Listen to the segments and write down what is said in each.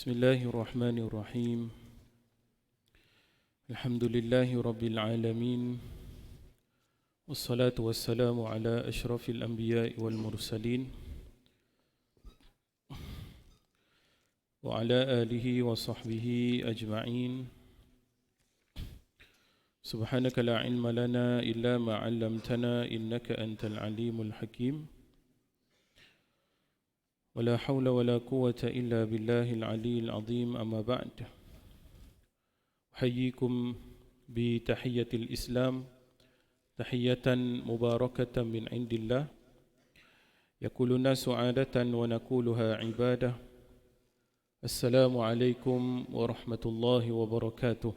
Bismillahirrahmanirrahim. Alhamdulillahi rabbil alamin. Wassalatu wassalamu ala asyrafil anbiya'i wal mursalin wa ala alihi wa sahbihi ajma'in. Subhanaka la ilma lana illa ma 'allamtana innaka antal alimul hakim. ولا حول ولا قوة إلا بالله العلي العظيم أما بعد أحييكم بتحية الإسلام تحية مباركة من عند الله يقول الناس عادة ونقولها عبادة السلام عليكم ورحمة الله وبركاته.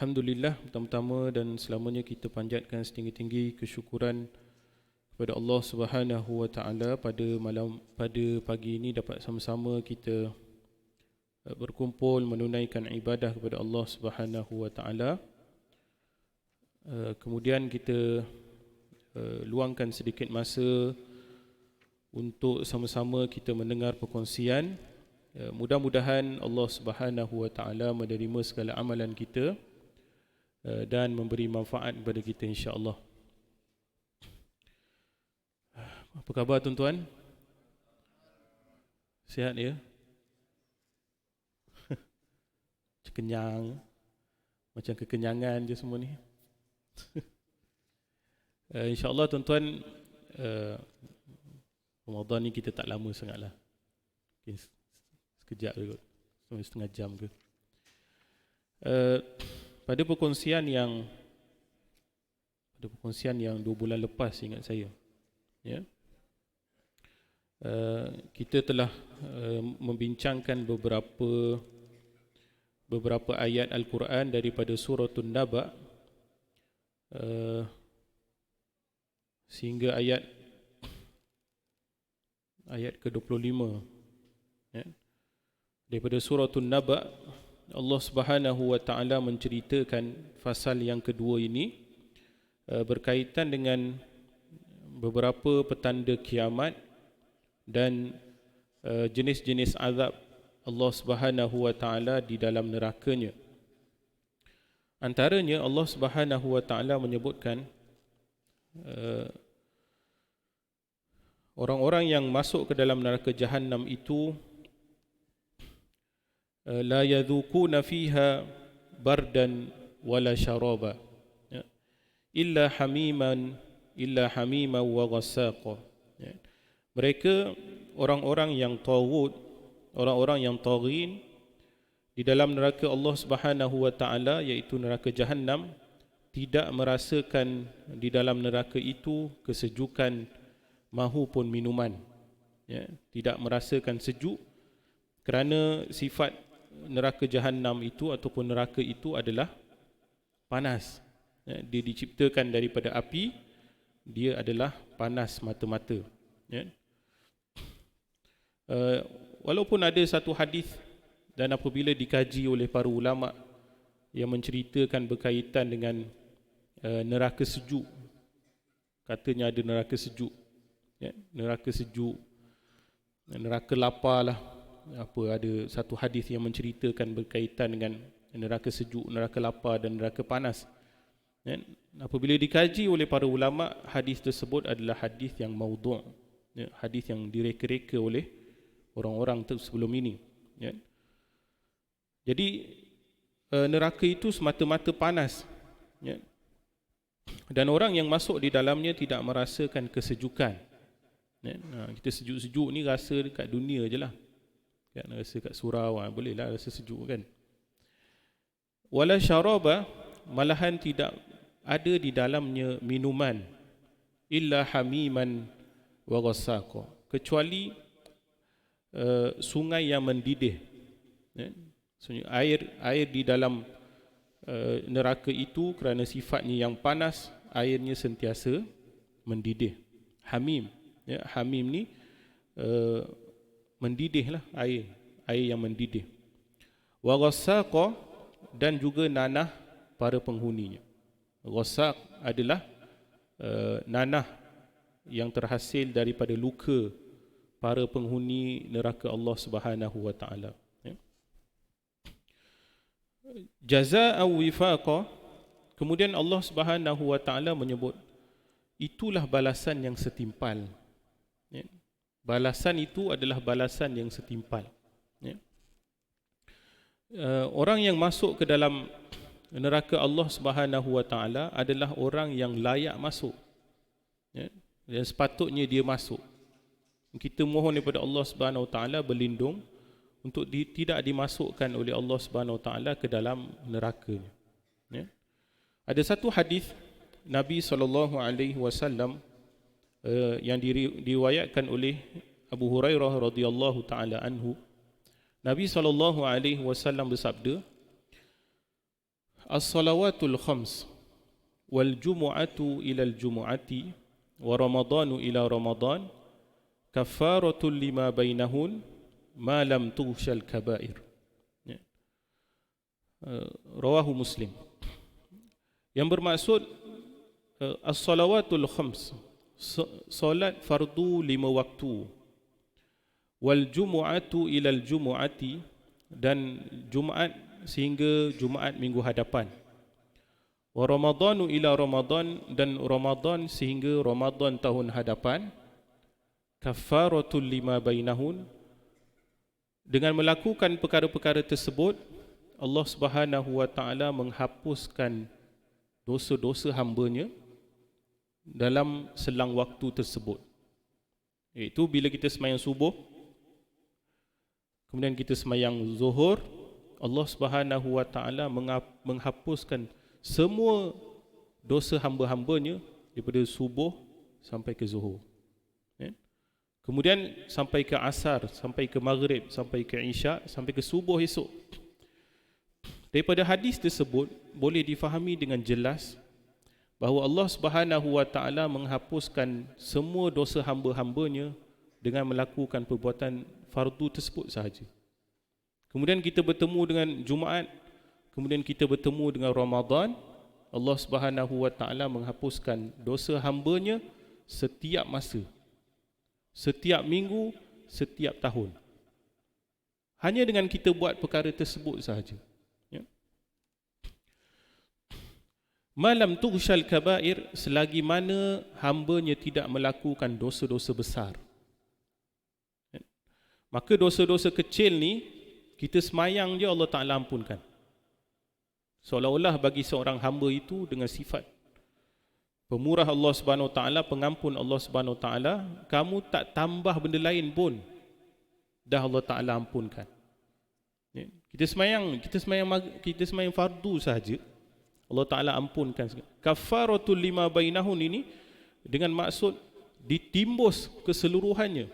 Alhamdulillah, pertama-tama dan selamanya kita panjatkan setinggi-tinggi kesyukuran kepada Allah Subhanahu wa taala pada pagi ini dapat sama-sama kita berkumpul menunaikan ibadah kepada Allah Subhanahu wa taala. Kemudian kita luangkan sedikit masa untuk sama-sama kita mendengar perkongsian. Mudah-mudahan Allah Subhanahu wa taala menerima segala amalan kita dan memberi manfaat kepada kita insya-Allah. Apa khabar tuan-tuan? Sihat ya? Kenyang. Macam kekenyangan je semua ni. Insya-Allah tuan-tuan, Ramadan ni kita tak lama sangatlah. Mungkin sekejap je kot. Sampai setengah jam ke. Pada perkongsian yang 2 bulan lepas ingat saya, ya, kita telah membincangkan beberapa ayat Al-Quran daripada surah An-Naba sehingga ayat ke-25, ya. Daripada surah An-Naba Allah Subhanahu wa taala menceritakan fasal yang kedua ini berkaitan dengan beberapa petanda kiamat dan jenis-jenis azab Allah Subhanahu wa taala di dalam nerakanya. Antaranya Allah Subhanahu wa taala menyebutkan orang-orang yang masuk ke dalam neraka Jahannam itu la yadhukuna fiha bardan wala syaraba, ya, illa hamiman wa ghassaqa, ya. Mereka orang-orang yang taghut, orang-orang yang taghin di dalam neraka Allah Subhanahu wa taala iaitu neraka Jahannam, tidak merasakan di dalam neraka itu kesejukan mahupun minuman, ya, tidak merasakan sejuk kerana sifat neraka Jahannam itu ataupun neraka itu adalah panas, ya. Dia diciptakan daripada api, dia adalah panas mata-mata, ya. Walaupun ada satu hadis dan apabila dikaji oleh para ulama yang menceritakan berkaitan dengan neraka sejuk, katanya ada neraka sejuk, ya, neraka sejuk, neraka lapar lah. Ada satu hadis yang menceritakan berkaitan dengan neraka sejuk, neraka lapar dan neraka panas, ya. Apabila dikaji oleh para ulama, hadis tersebut adalah hadis yang maudhu', ya, hadis yang direka-reka oleh orang-orang sebelum ini, ya. Jadi neraka itu semata-mata panas, ya. Dan orang yang masuk di dalamnya tidak merasakan kesejukan, ya. Kita sejuk-sejuk ni rasa dekat dunia je lah, kan, rasa kat surau, boleh lah rasa sejuk kan. Wala syaraba, malahan tidak ada di dalamnya minuman, illa hamiman wa ghassaqa, kecuali sungai yang mendidih, ya. Air di dalam neraka itu kerana sifatnya yang panas, airnya sentiasa mendidih. Hamim, ya, hamim ni mendidihlah, air yang mendidih. Wa ghassaqa, dan juga nanah para penghuninya. Ghassaq adalah nanah yang terhasil daripada luka para penghuni neraka Allah Subhanahu wa taala. Ya. Jazaa wifaqa, kemudian Allah Subhanahu wa taala menyebut itulah balasan yang setimpal. Ya. Balasan itu adalah balasan yang setimpal. Ya. Orang yang masuk ke dalam neraka Allah Subhanahu wa taala adalah orang yang layak masuk. Ya. Dan sepatutnya dia masuk. Kita mohon daripada Allah Subhanahu wa taala berlindung untuk tidak dimasukkan oleh Allah Subhanahu wa taala ke dalam nerakanya. Ya. Ada satu hadis Nabi SAW yang diriwayatkan oleh Abu Hurairah radhiyallahu taala anhu. Nabi SAW bersabda, "As-salawatul khams wal jumu'atu ila al-jumu'ati wa ramadhanu ila ramadan kafaratul lima bainahun ma lam tughshal kabair." Ya. Rawahu Muslim. Yang bermaksud as-salawatul khams, solat fardu 5 waktu, wal jumu'atu ilal jumu'ati, dan Jumaat sehingga Jumaat minggu hadapan, wa ramadhanu ila ramadan, dan Ramadan sehingga Ramadan tahun hadapan, kafaratul lima bainahun, dengan melakukan perkara-perkara tersebut Allah Subhanahu wa taala menghapuskan dosa-dosa hamba-Nya dalam selang waktu tersebut. Iaitu bila kita sembahyang subuh, kemudian kita sembahyang zuhur, Allah Subhanahu wa taala menghapuskan semua dosa hamba-hamba-Nya daripada subuh sampai ke zuhur. Kemudian sampai ke asar, sampai ke maghrib, sampai ke isyak, sampai ke subuh esok. Daripada hadis tersebut boleh difahami dengan jelas bahawa Allah Subhanahu wa taala menghapuskan semua dosa hamba-hamba-Nya dengan melakukan perbuatan fardu tersebut sahaja. Kemudian kita bertemu dengan Jumaat, kemudian kita bertemu dengan Ramadan, Allah Subhanahu wa taala menghapuskan dosa hamba-Nya setiap masa, setiap minggu, setiap tahun. Hanya dengan kita buat perkara tersebut sahaja. Ya. Malam tughshal kabair, selagi mana hamba-Nya tidak melakukan dosa-dosa besar. Ya. Maka dosa-dosa kecil ni kita semayang je Allah Ta'ala ampunkan. Seolah-olah bagi seorang hamba itu dengan sifat pemurah Allah Subhanahu Wa Taala, pengampun Allah Subhanahu Wa Taala, kamu tak tambah benda lain pun dah Allah Taala ampunkan. Ya. Kita semayang fardu sahaja, Allah Taala ampunkan. Kafaratul lima bainahun ini dengan maksud ditimbus keseluruhannya,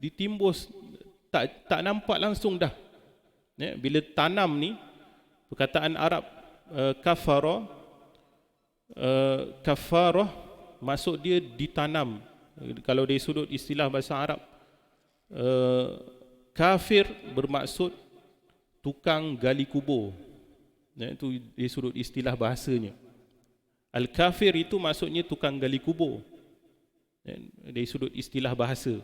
ditimbus, tak nampak langsung dah. Ya. Bila tanam ni, perkataan Arab kafarah maksud dia ditanam. Kalau dari sudut istilah bahasa Arab, kafir bermaksud tukang gali kubur. Itu dari sudut istilah bahasanya. Al-kafir itu maksudnya tukang gali kubur, dari sudut istilah bahasa.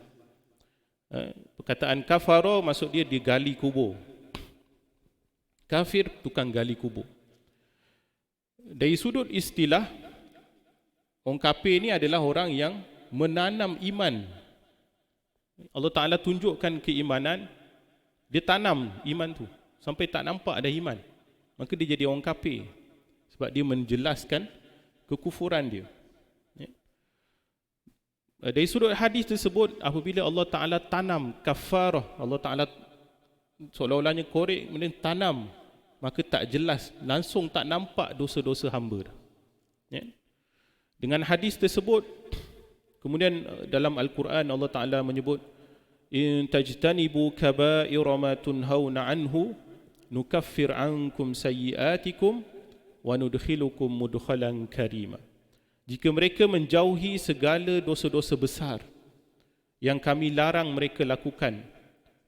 Perkataan kafara maksud dia digali kubur. Kafir tukang gali kubur. Dari sudut istilah, orang kafir ni adalah orang yang menanam iman. Allah Ta'ala tunjukkan keimanan, dia tanam iman tu sampai tak nampak ada iman, maka dia jadi orang kafir sebab dia menjelaskan kekufuran dia. Dari sudut hadis tersebut, apabila Allah Ta'ala tanam kafarah, Allah Ta'ala seolah-olahnya korek, kemudian tanam, maka tak jelas, langsung tak nampak dosa-dosa hamba dah. Ya. Dengan hadis tersebut, kemudian dalam Al-Quran Allah Ta'ala menyebut, in tajtanibu kaba'ira ma tunhauna anhu nukaffir ankum sayyiatikum wa nudkhilukum mudkhalan karima. Jika mereka menjauhi segala dosa-dosa besar yang kami larang mereka lakukan,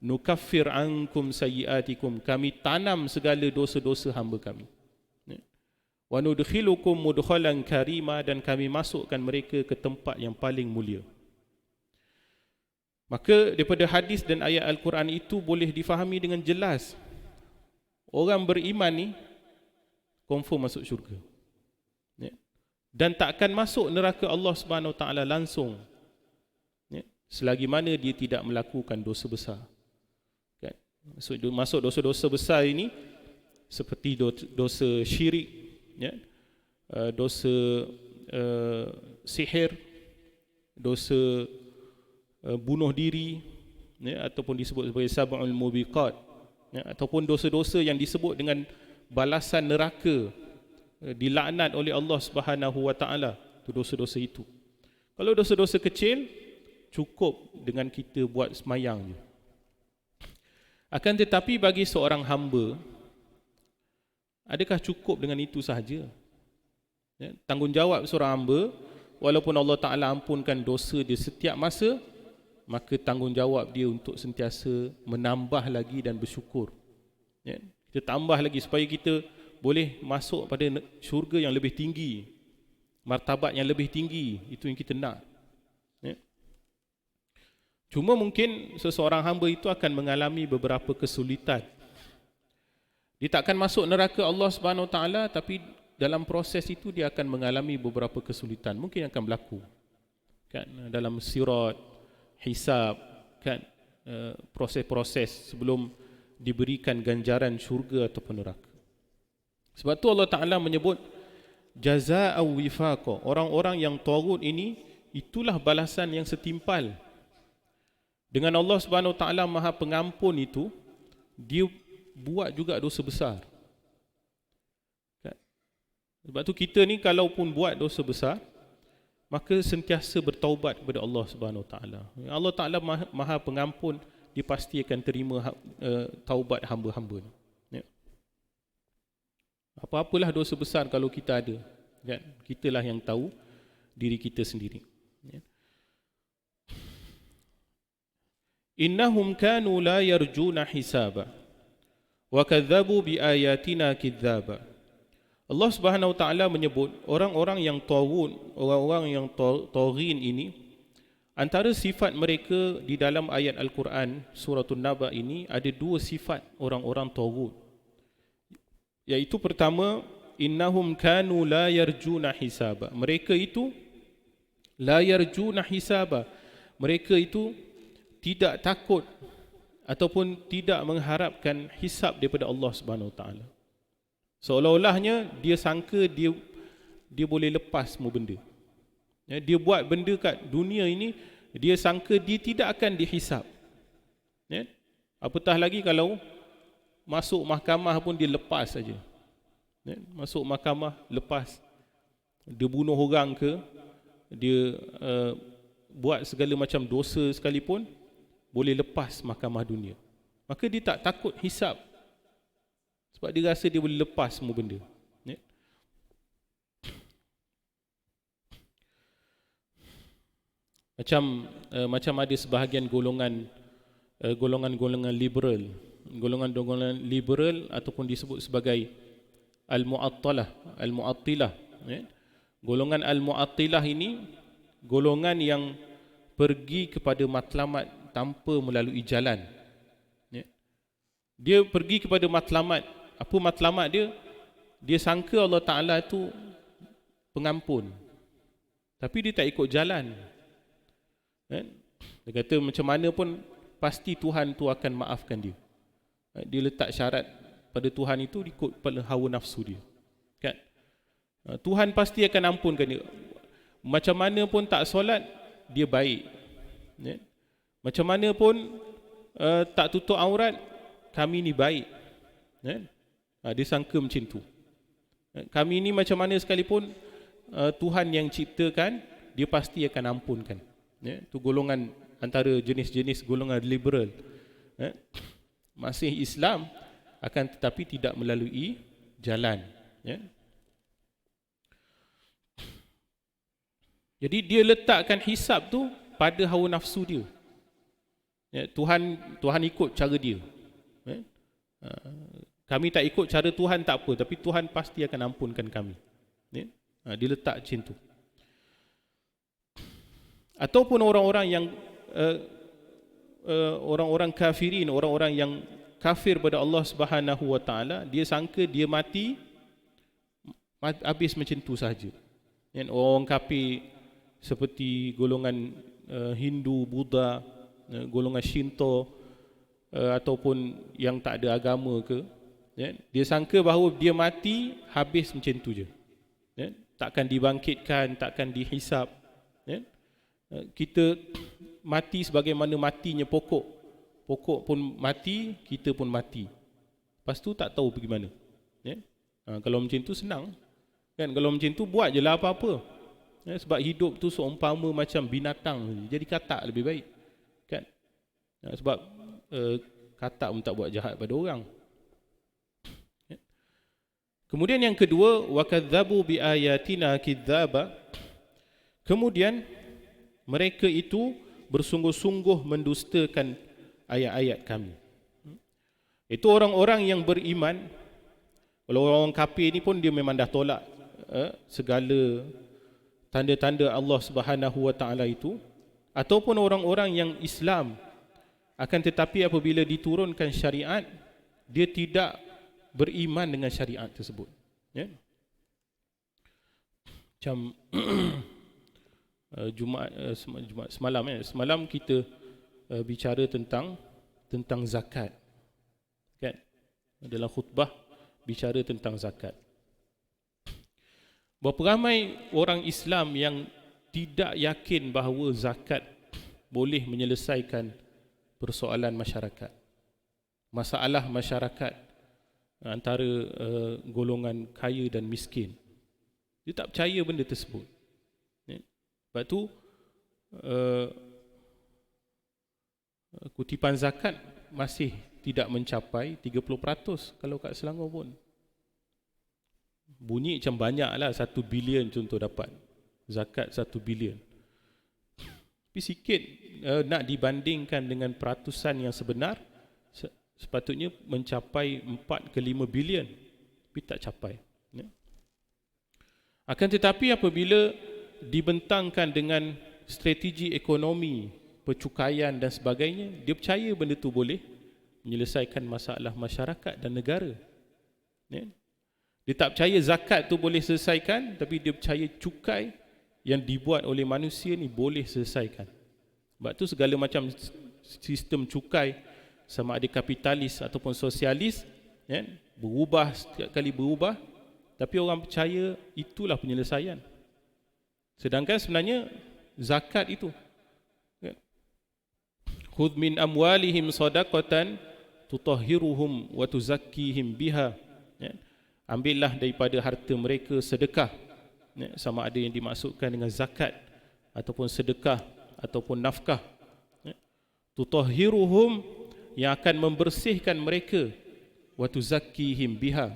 nukaffir ankum sayyiatikum, kami tanam segala dosa-dosa hamba kami. Wa nudkhilukum mudkhalan karima, dan kami masukkan mereka ke tempat yang paling mulia. Maka daripada hadis dan ayat Al-Quran itu boleh difahami dengan jelas, orang beriman ni confirm masuk syurga, ya. Dan takkan masuk neraka Allah Subhanahu Wa Taala langsung, ya, selagi mana dia tidak melakukan dosa besar, kan? Masuk dosa-dosa besar ini seperti dosa syirik, ya, dosa sihir, dosa bunuh diri, ya, ataupun disebut sebagai sab'ul mubiqat, ya, ataupun dosa-dosa yang disebut dengan balasan neraka, dilaknat oleh Allah Subhanahu Wa Taala. Itu dosa-dosa itu. Kalau dosa-dosa kecil, cukup dengan kita buat semayang je. Akan tetapi bagi seorang hamba, adakah cukup dengan itu sahaja? Ya, tanggungjawab seorang hamba, walaupun Allah Ta'ala ampunkan dosa dia setiap masa, maka tanggungjawab dia untuk sentiasa menambah lagi dan bersyukur, ya, kita tambah lagi supaya kita boleh masuk pada syurga yang lebih tinggi, martabat yang lebih tinggi. Itu yang kita nak, ya. Cuma mungkin seseorang hamba itu akan mengalami beberapa kesulitan. Dia takkan masuk neraka Allah Subhanahu Wa Taala, tapi dalam proses itu dia akan mengalami beberapa kesulitan. Mungkin akan berlaku, kan, dalam sirat, hisab, kan, proses-proses sebelum diberikan ganjaran syurga ataupun neraka. Sebab tu Allah Ta'ala menyebut jazaa'u wifaqa. Orang-orang yang taghut ini, itulah balasan yang setimpal. Dengan Allah Subhanahu Wa Ta'ala Maha Pengampun itu, dia buat juga dosa besar, kan? Sebab tu kita ni kalaupun buat dosa besar, maka sentiasa bertaubat kepada Allah Subhanahu Wa Taala. Allah Ta'ala Maha Pengampun, dia pasti akan terima taubat hamba-hamba. Ya. Apa-apalah dosa besar kalau kita ada, kan? Kitalah yang tahu diri kita sendiri. Ya. Innahum kanu la yarjuna hisaba wa kadzabu bi ayatina kidzaba. Allah Subhanahu Wa Taala menyebut orang-orang yang taghut, orang-orang yang taghin ini, antara sifat mereka di dalam ayat Al-Quran Suratul Naba ini ada dua sifat orang-orang taghut. Iaitu pertama, innahum kanu la yarjuna hisaba. Mereka itu la yarjuna hisaba. Mereka itu tidak takut ataupun tidak mengharapkan hisab daripada Allah Subhanahu Wa Taala. Seolah-olahnya dia sangka dia boleh lepas semua benda. Ya, dia buat benda kat dunia ini, dia sangka dia tidak akan dihisab. Ya? Apatah lagi kalau masuk mahkamah pun dia lepas saja. Ya? Masuk mahkamah lepas. Dia bunuh orang ke, dia buat segala macam dosa sekalipun, boleh lepas mahkamah dunia. Maka dia tak takut hisab, sebab dia rasa dia boleh lepas semua benda. Ya? Macam ada sebahagian golongan liberal, golongan liberal ataupun disebut sebagai al-mu'attilah. Ya? Golongan al-mu'attilah ini golongan yang pergi kepada matlamat tanpa melalui jalan. Ya? Dia pergi kepada matlamat. Apa matlamat dia? Dia sangka Allah Ta'ala itu pengampun, tapi dia tak ikut jalan. Dia kata macam mana pun pasti Tuhan tu akan maafkan dia. Dia letak syarat pada Tuhan itu ikut pada hawa nafsu dia, kan? Tuhan pasti akan ampunkan dia. Macam mana pun tak solat, dia baik. Ya? Macam mana pun tak tutup aurat, kami ni baik. Ya? Dia sangka macam tu. Kami ni macam mana sekalipun Tuhan yang ciptakan, dia pasti akan ampunkan. Ya? Itu golongan antara jenis-jenis golongan liberal. Ya? Masih Islam, akan tetapi tidak melalui jalan. Ya? Jadi dia letakkan hisab tu pada hawa nafsu dia. Ya, Tuhan ikut cara dia. Ya? Kami tak ikut cara Tuhan tak apa, tapi Tuhan pasti akan ampunkan kami. Ya? Dia letak macam tu. Ataupun orang-orang yang orang-orang kafirin, orang-orang yang kafir pada Allah Subhanahu Wa Taala, dia sangka dia mati habis macam tu sahaja. Dan orang kafir seperti golongan Hindu, Buddha, golongan Shinto, ataupun yang tak ada agama ke, dia sangka bahawa dia mati habis macam tu je. Takkan dibangkitkan, takkan dihisap. Kita mati sebagaimana matinya pokok. Pokok pun mati, kita pun mati. Lepas tu tak tahu pergi mana. Kalau macam tu senang. Kan, kalau macam tu buat je lah apa-apa. Sebab hidup tu seumpama macam binatang, jadi katak lebih baik. Kan? Sebab katak pun tak buat jahat pada orang. Kemudian yang kedua, wakadzabu biayatina kidzaba. Kemudian mereka itu bersungguh-sungguh mendustakan ayat-ayat kami. Itu orang-orang yang beriman. Kalau orang kafir ni pun dia memang dah tolak segala tanda-tanda Allah Subhanahu Wa Taala itu. Ataupun orang-orang yang Islam, akan tetapi apabila diturunkan syariat, dia tidak beriman dengan syariat tersebut. Macam Jumaat semalam kita bicara tentang zakat. Kan? Dalam khutbah bicara tentang zakat. Berapa ramai orang Islam yang tidak yakin bahawa zakat boleh menyelesaikan persoalan masyarakat. Masalah masyarakat antara golongan kaya dan miskin. Dia tak percaya benda tersebut. Sebab tu kutipan zakat masih tidak mencapai 30% kalau kat Selangor pun. Bunyi macam banyak lah, 1 bilion contoh dapat. Zakat 1 bilion. Tapi sikit nak dibandingkan dengan peratusan yang sebenar, sepatutnya mencapai 4 ke 5 bilion. Tapi tak capai. Akan tetapi apabila dibentangkan dengan strategi ekonomi, percukaian dan sebagainya, dia percaya benda tu boleh menyelesaikan masalah masyarakat dan negara. Dia tak percaya zakat tu boleh selesaikan, tapi dia percaya cukai yang dibuat oleh manusia ni boleh selesaikan. Sebab tu segala macam sistem cukai, sama ada kapitalis ataupun sosialis, berubah setiap kali berubah, tapi orang percaya itulah penyelesaian. Sedangkan sebenarnya zakat itu, khudh min amwalihim sadaqatan tutahhiruhum wa tuzakkihim biha. Ambillah daripada harta mereka sedekah. Sama ada yang dimaksudkan dengan zakat ataupun sedekah ataupun nafkah. Tutahhiruhum, yang akan membersihkan mereka, wa tuzakkihim biha,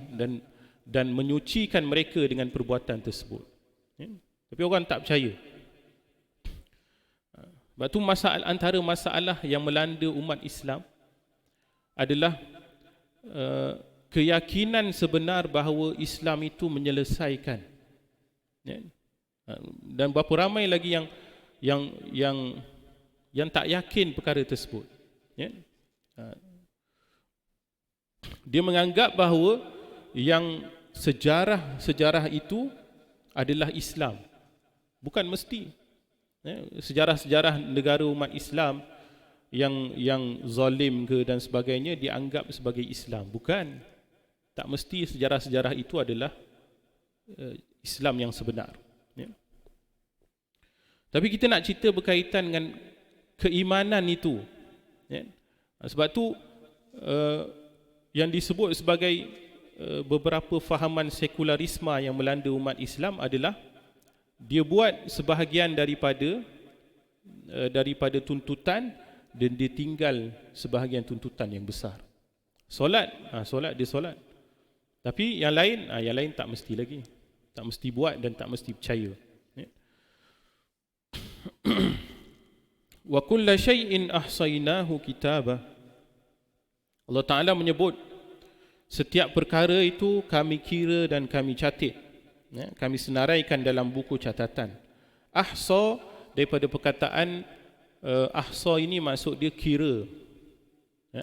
dan menyucikan mereka dengan perbuatan tersebut. Tapi orang tak percaya. Sebab tu antara masalah yang melanda umat Islam adalah keyakinan sebenar bahawa Islam itu menyelesaikan. Dan berapa ramai lagi yang tak yakin perkara tersebut. Dia menganggap bahawa yang sejarah itu adalah Islam. Bukan mesti. Sejarah-sejarah negara umat Islam yang zalim ke dan sebagainya dianggap sebagai Islam. Bukan. Tak mesti sejarah-sejarah itu adalah Islam yang sebenar. Tapi kita nak cerita berkaitan dengan keimanan itu. Sebab tu yang disebut sebagai beberapa fahaman sekularisme yang melanda umat Islam adalah dia buat sebahagian daripada tuntutan dan dia tinggal sebahagian tuntutan yang besar. Solat dia solat. Tapi yang lain tak mesti lagi. Tak mesti buat dan tak mesti percaya. Wa kulla syai'in ahsaynahu kitaba. Allah Ta'ala menyebut Setiap perkara itu kami kira dan kami catat, kami senaraikan dalam buku catatan. Ahsa, daripada perkataan ahsa ini maksud dia kira.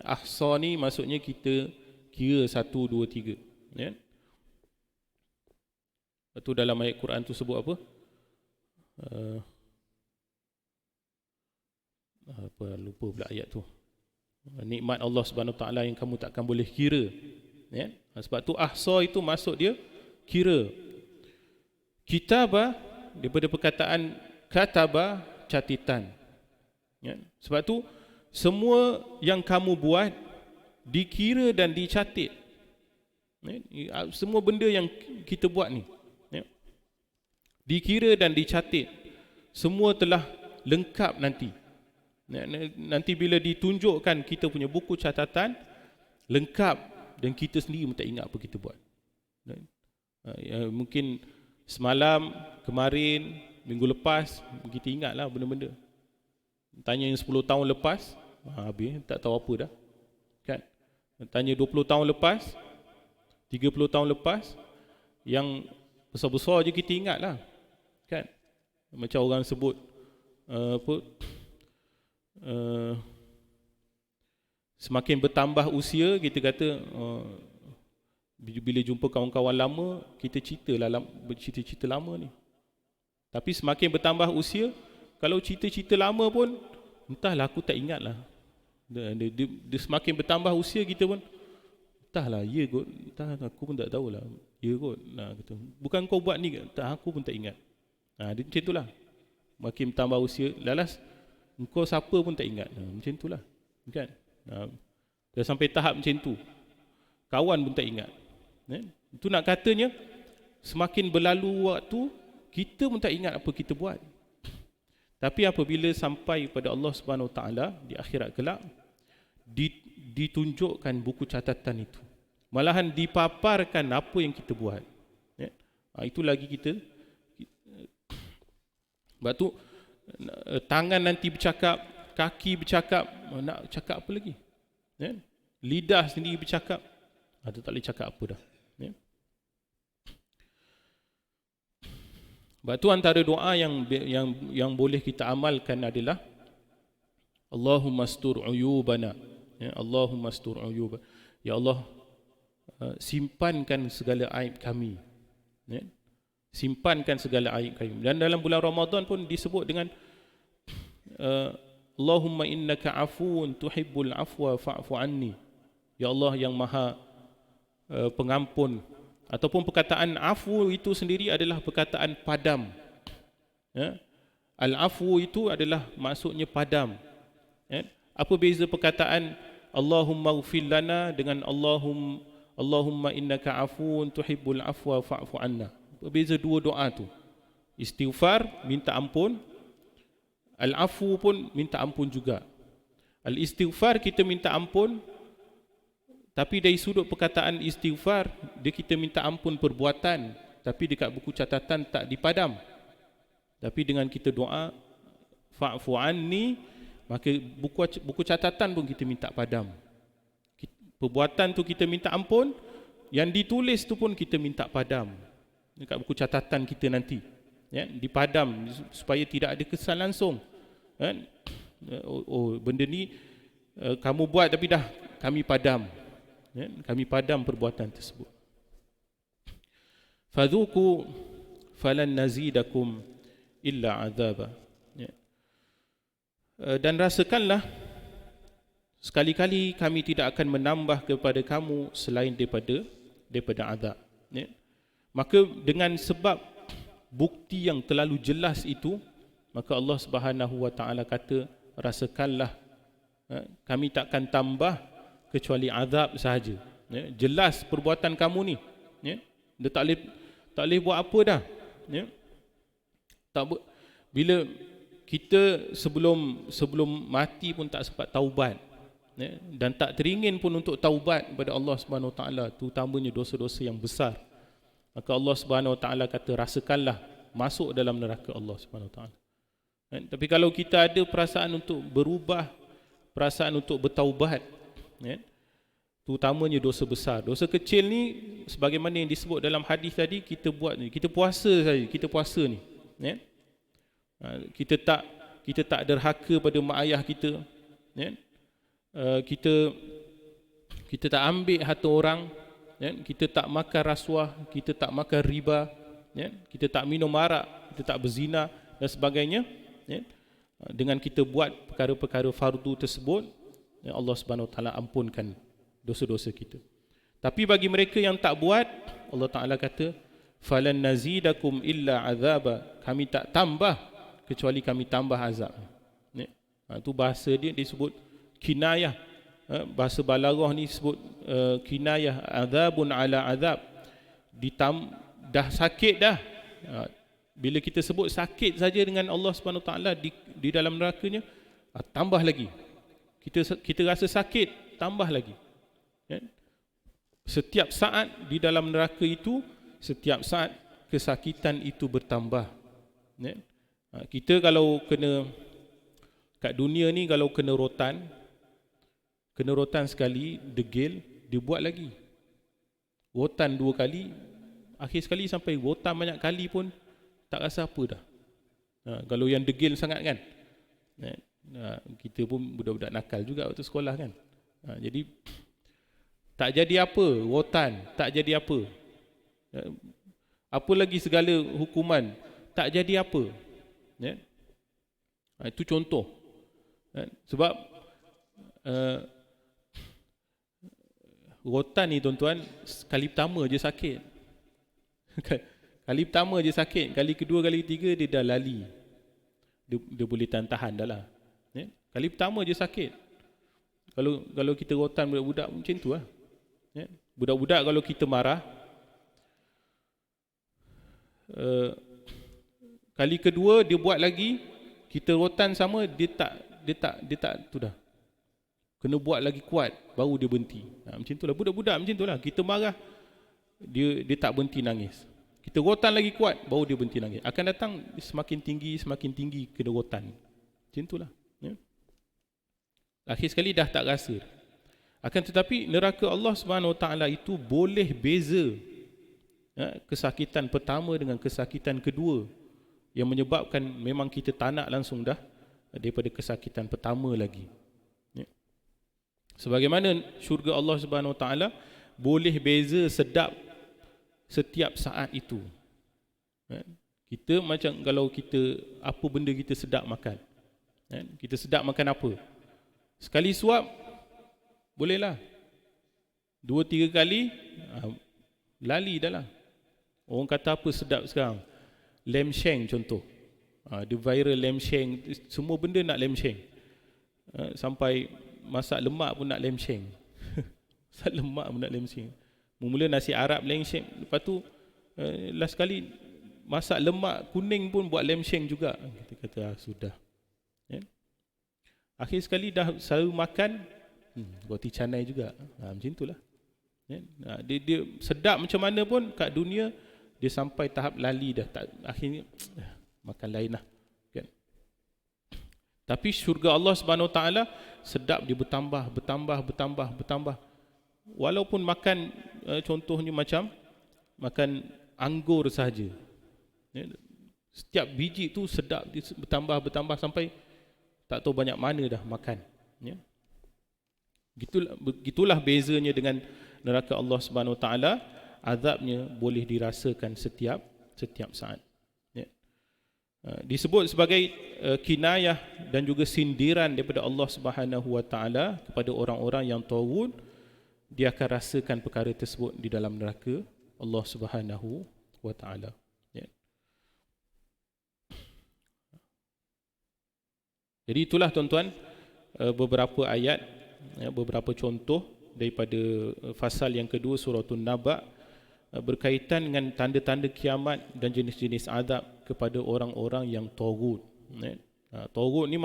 Ahsa ni maksudnya kita kira 1, 2, 3. Lepas tu dalam ayat Quran tu sebut apa? Lupa pula ayat tu. Nikmat Allah Subhanahu Wa Taala yang kamu takkan boleh kira. Sebab tu ahsa itu maksud dia kira. Kitabah daripada perkataan kataba, catatan. Sebab tu semua yang kamu buat dikira dan dicatat. Semua benda yang kita buat ni dikira dan dicatat. Semua telah lengkap nanti. Nanti bila ditunjukkan kita punya buku catatan lengkap dan kita sendiri pun tak ingat apa kita buat. Mungkin semalam, kemarin, minggu lepas kita ingatlah benda-benda. Tanya yang 10 tahun lepas, habis tak tahu apa dah. Kan? Tanya 20 tahun lepas, 30 tahun lepas, yang besar-besar je kita ingatlah. Kan? Macam orang sebut semakin bertambah usia, kita kata bila jumpa kawan-kawan lama, kita cerita-cerita lama ni. Tapi semakin bertambah usia, kalau cerita-cerita lama pun entahlah, aku tak ingat lah. Dia semakin bertambah usia kita pun entahlah, ya kot, entah aku pun tak tahulah, ya kot. Kata, bukan kau buat ni, tak, aku pun tak ingat. Dia macam itulah. Makin bertambah usia, lalas engkau siapa pun tak ingat. Macam itulah. Kan? Dah sampai tahap macam tu. Kawan pun tak ingat. Itu nak katanya semakin berlalu waktu, kita pun tak ingat apa kita buat. Tapi apabila sampai pada Allah Subhanahu Wa Taala di akhirat kelak, ditunjukkan buku catatan itu. Malahan dipaparkan apa yang kita buat. Itu lagi kita. Sebab tu tangan nanti bercakap, kaki bercakap, nak cakap apa lagi? Lidah sendiri bercakap, tu tak boleh cakap apa dah. Sebab tu antara doa yang boleh kita amalkan adalah Allahumma astur uyubana. Allahumma astur uyubana. Ya Allah, simpankan segala aib kami. Simpankan segala aib kami. Dan dalam bulan Ramadan pun disebut dengan Allahumma innaka afuun tuhibbul afwa fa'fu anni. Ya Allah yang maha pengampun. Ataupun perkataan afu itu sendiri adalah perkataan padam. Al-afu itu adalah maksudnya padam. Apa beza perkataan Allahumma ghfir lana dengan Allahumma innaka afuun tuhibbul afwa fa'fu anna? Berbeza dua doa tu. Istighfar, minta ampun. Al-afu pun minta ampun juga. Al-istighfar kita minta ampun, tapi dari sudut perkataan istighfar, dia kita minta ampun perbuatan, tapi dekat buku catatan tak dipadam. Tapi dengan kita doa fa'fu anni, maka buku catatan pun kita minta padam. Perbuatan tu kita minta ampun, yang ditulis tu pun kita minta padam. Dekat buku catatan kita nanti, dipadam supaya tidak ada kesan langsung. Benda ni kamu buat tapi dah kami padam. Kami padam perbuatan tersebut. Fadhuku falan nazidakum illa azaba. Dan rasakanlah, sekali-kali kami tidak akan menambah kepada kamu selain daripada azab. Maka dengan sebab bukti yang terlalu jelas itu, maka Allah Subhanahu Wa Taala kata, rasakanlah, kami takkan tambah kecuali azab sahaja. Jelas perbuatan kamu ni. Dia tak boleh buat apa dah. Bila kita sebelum mati pun tak sempat taubat, dan tak teringin pun untuk taubat kepada Allah Subhanahu Wa Taala, terutamanya dosa-dosa yang besar, maka Allah Subhanahu Wa Taala kata, rasakanlah masuk dalam neraka Allah Subhanahu Wa Taala. Tapi kalau kita ada perasaan untuk berubah, perasaan untuk bertaubat, terutamanya dosa besar. Dosa kecil ni sebagaimana yang disebut dalam hadis tadi, kita buat ni, kita puasa saja, kita puasa ni, ya. Kita tak derhaka pada mak ayah kita, ya. Kita tak ambil harta orang, ya. Kita tak makan rasuah, kita tak makan riba, ya. Kita tak minum arak, kita tak berzina dan sebagainya, ya. Dengan kita buat perkara-perkara fardu tersebut, ya, Allah Subhanahu Wa Taala ampunkan dosa-dosa kita. Tapi bagi mereka yang tak buat, Allah Taala kata, falan nazidakum illa azaba, kami tak tambah kecuali kami tambah azab, ya. Itu bahasa dia disebut kinayah. Bahasa Balaghah ni sebut kinayah, azabun ala azab. Dah sakit dah. Bila kita sebut sakit saja dengan Allah Subhanahu Wa Taala di dalam nerakanya, tambah lagi. Kita rasa sakit, tambah lagi. Ya? Setiap saat di dalam neraka itu, setiap saat kesakitan itu bertambah. Ya? Kita kalau kena kat dunia ni, kalau kena rotan sekali, degil, dia buat lagi. Rotan 2 kali, akhir sekali sampai rotan banyak kali pun tak rasa apa dah. Kalau yang degil sangat kan, kita pun budak-budak nakal juga waktu sekolah kan. Jadi tak jadi apa, rotan tak jadi apa. Apa lagi segala hukuman tak jadi apa, ya? Itu contoh. Sebab rotan ni tuan-tuan, kali pertama je sakit. Kali pertama je sakit, kali kedua, kali ketiga dia dah lali. Dia boleh tahan dah lah. Ya? Kali pertama je sakit. Kalau kita rotan budak-budak macam tu lah. Ya? Budak-budak kalau kita marah, kali kedua dia buat lagi, kita rotan sama, dia tak tu dah. Kena buat lagi kuat baru dia berhenti. Macam tu lah budak-budak, macam tu lah. Kita marah, dia tak berhenti nangis. Kita rotan lagi kuat baru dia berhenti nangis. Akan datang semakin tinggi kena rotan. Macam tu lah, ya? Akhir sekali dah tak rasa. Akan tetapi neraka Allah Subhanahu Wa Taala itu boleh beza, ya, kesakitan pertama dengan kesakitan kedua, yang menyebabkan memang kita tak nak langsung dah daripada kesakitan pertama lagi, ya. Sebagaimana syurga Allah Subhanahu Wa Taala boleh beza sedap setiap saat itu, ya. Kita macam kalau kita, apa benda kita sedap makan, ya. Kita sedap makan apa, sekali suap bolehlah, 2-3 kali lali dah lah. Orang kata apa sedap sekarang, lamb shank contoh, dia viral lamb shank, semua benda nak lamb shank, sampai masak lemak pun nak lamb shank. Masak lemak pun nak lamb shank. Mula nasi Arab lamb shank, lepas tu last kali masak lemak kuning pun buat lamb shank juga. Kita kata sudah, ya? Akhir sekali dah selalu makan roti canai juga, macam itulah, ya? Dia sedap macam mana pun kat dunia, dia sampai tahap lali dah, tak, akhirnya makan lain lah, kan? Tapi syurga Allah Subhanahu Wa Taala sedap, dia bertambah. Walaupun makan, contohnya macam makan anggur saja, ya, setiap biji tu sedap, dia bertambah sampai tak tahu banyak mana dah makan, ya. Begitulah bezanya dengan neraka Allah Subhanahu Wa Taala. Azabnya boleh dirasakan setiap saat, ya. Disebut sebagai kinayah dan juga sindiran daripada Allah Subhanahu Wa Taala kepada orang-orang yang taghut. Dia akan rasakan perkara tersebut di dalam neraka Allah Subhanahu Wa Taala, ya. Jadi itulah tuan-tuan, beberapa ayat, ya, beberapa contoh daripada fasal yang kedua suratul Naba, berkaitan dengan tanda-tanda kiamat dan jenis-jenis azab kepada orang-orang yang taghut, ya. Taghut ni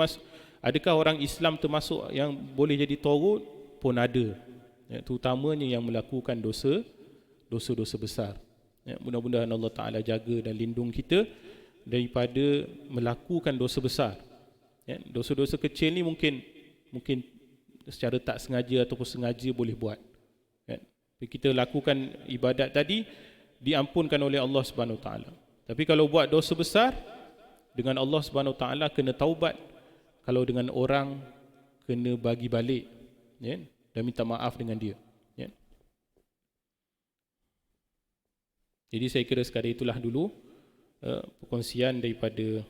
adakah orang Islam termasuk yang boleh jadi taghut? Pun ada, ya, terutamanya yang melakukan dosa-dosa besar, ya. Mudah-mudahan Allah Ta'ala jaga dan lindung kita daripada melakukan dosa besar, ya. Dosa-dosa kecil ni mungkin secara tak sengaja ataupun sengaja boleh buat, Kita lakukan ibadat tadi diampunkan oleh Allah Subhanahu Wa Taala. Tapi kalau buat dosa besar, dengan Allah Subhanahu Wa Taala kena taubat. Kalau dengan orang, kena bagi balik, ya, dan minta maaf dengan dia, ya. Jadi saya kira sekadar itulah dulu perkongsian daripada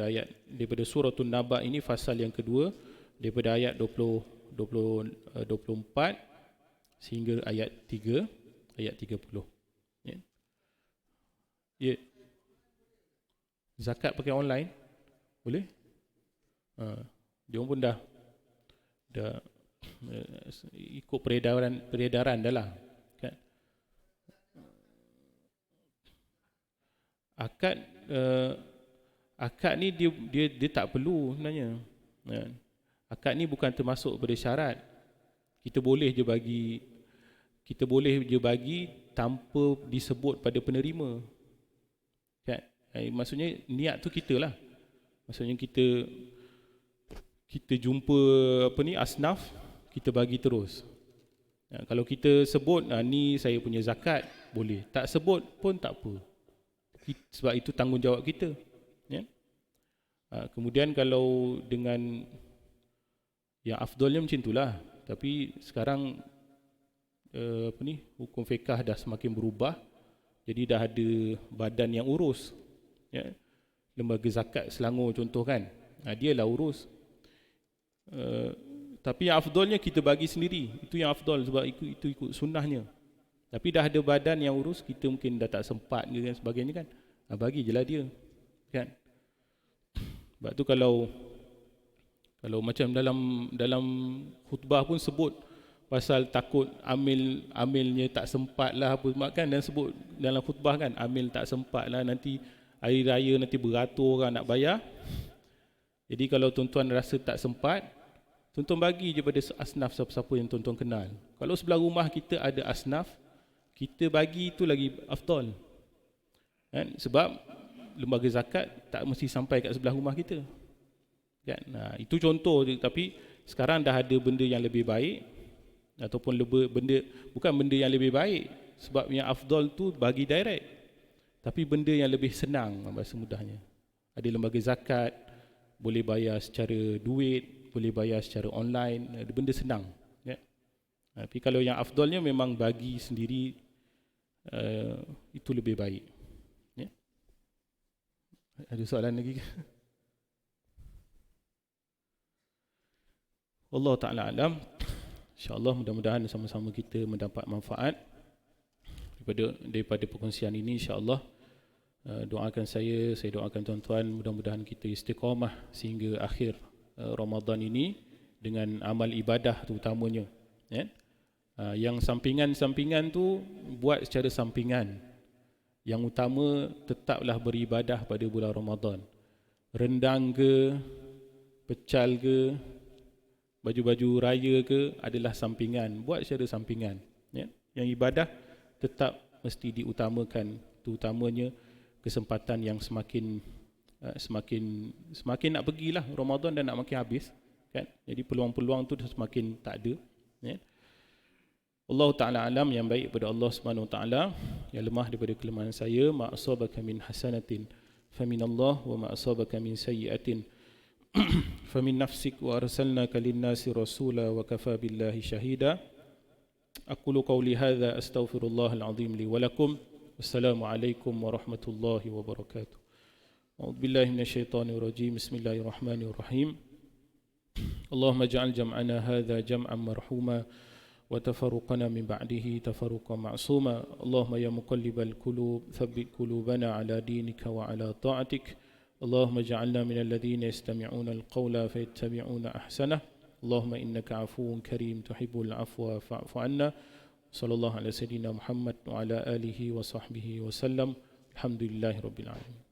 ayat, daripada suratul Naba ini, fasal yang kedua, daripada ayat 24 sehingga ayat 30, ya. Ya. Zakat pakai online boleh? Dia pun dah ikut peredaran dah lah, kan? Akad ni dia tak perlu sebenarnya. Akad ni bukan termasuk pada syarat. Kita boleh je bagi tanpa disebut pada penerima, kan? Maksudnya niat tu kita lah. Maksudnya kita jumpa asnaf, kita bagi terus. Kalau kita sebut ni saya punya zakat, boleh. Tak sebut pun tak apa, sebab itu tanggungjawab kita, ya. Kemudian kalau dengan yang afdalnya macam itulah. Tapi sekarang hukum fiqah dah semakin berubah. Jadi dah ada badan yang urus, ya. Lembaga Zakat Selangor contoh, kan, dia lah urus. Tapi yang afdalnya kita bagi sendiri. Itu yang afdal, sebab itu ikut sunnahnya. Tapi dah ada badan yang urus, kita mungkin dah tak sempat ke dan sebagainya, kan, bagi je lah dia, kan. Sebab tu kalau macam dalam khutbah pun sebut pasal takut amilnya tak sempat lah apa, kan, dan sebut dalam khutbah, kan, amil tak sempat lah, nanti hari raya nanti beratur orang nak bayar. Jadi kalau tuan-tuan rasa tak sempat, tuan-tuan bagi je pada asnaf siapa-siapa yang tuan-tuan kenal. Kalau sebelah rumah kita ada asnaf, kita bagi itu lagi afdal, kan? Sebab lembaga zakat tak mesti sampai kat sebelah rumah kita, kan? Itu contoh je. Tapi sekarang dah ada benda yang lebih baik, ataupun bukan benda yang lebih baik, sebab yang afdal tu bagi direct, tapi benda yang lebih senang, bahasa mudahnya. Ada lembaga zakat, boleh bayar secara duit, boleh bayar secara online, ada benda senang, ya. Tapi kalau yang afdalnya memang bagi sendiri, itu lebih baik, ya. Ada soalan lagi ke? Allah Ta'ala alam. InsyaAllah mudah-mudahan sama-sama kita mendapat manfaat daripada perkongsian ini, insyaAllah. Doakan saya doakan tuan-tuan, mudah-mudahan kita istiqamah sehingga akhir Ramadan ini dengan amal ibadah terutamanya, ya. Yang sampingan tu buat secara sampingan. Yang utama tetaplah beribadah pada bulan Ramadan. Rendang ke, pecal ke, baju-baju raya ke, adalah sampingan. Buat secara sampingan, ya. Yang ibadah tetap mesti diutamakan, terutamanya kesempatan yang semakin nak pergilah Ramadan dan nak makin habis, kan. Jadi peluang-peluang tu semakin tak ada, ya. Allah Ta'ala alam. Yang baik pada Allah Subhanahu Wa Ta'ala, yang lemah daripada kelemahan saya. Ma asabaka min hasanatin famin Allah, wa ma asabaka min sayyi'atin famin nafsik, wa arsalnaka linnasi rasula wa kafa billahi syahida. Aqulu qawli hadha astaghfirullahal azim li wa lakum. Wassalamualaikum warahmatullahi wabarakatuh. A'udzu billahi minasyaitonir rajim. Bismillahirrahmanirrahim. Allahumma ij'al jam'ana hadha jam'an marhuma wa tafarruqana min ba'dihi tafarruqan ma'suma. Allahumma ya muqallibal qulub thabbit qulubana ala dinika wa ala ta'atik. Allahumma ij'alna minal ladzina yastami'una al-qawla fayattabi'una ahsanah. Allahumma innaka 'afuwun karim tuhibbul 'afwa fa'fu 'anna. Sallallahu ala sayyidina Muhammad wa ala alihi wa sahbihi wa sallam. Alhamdulillahirabbil alamin.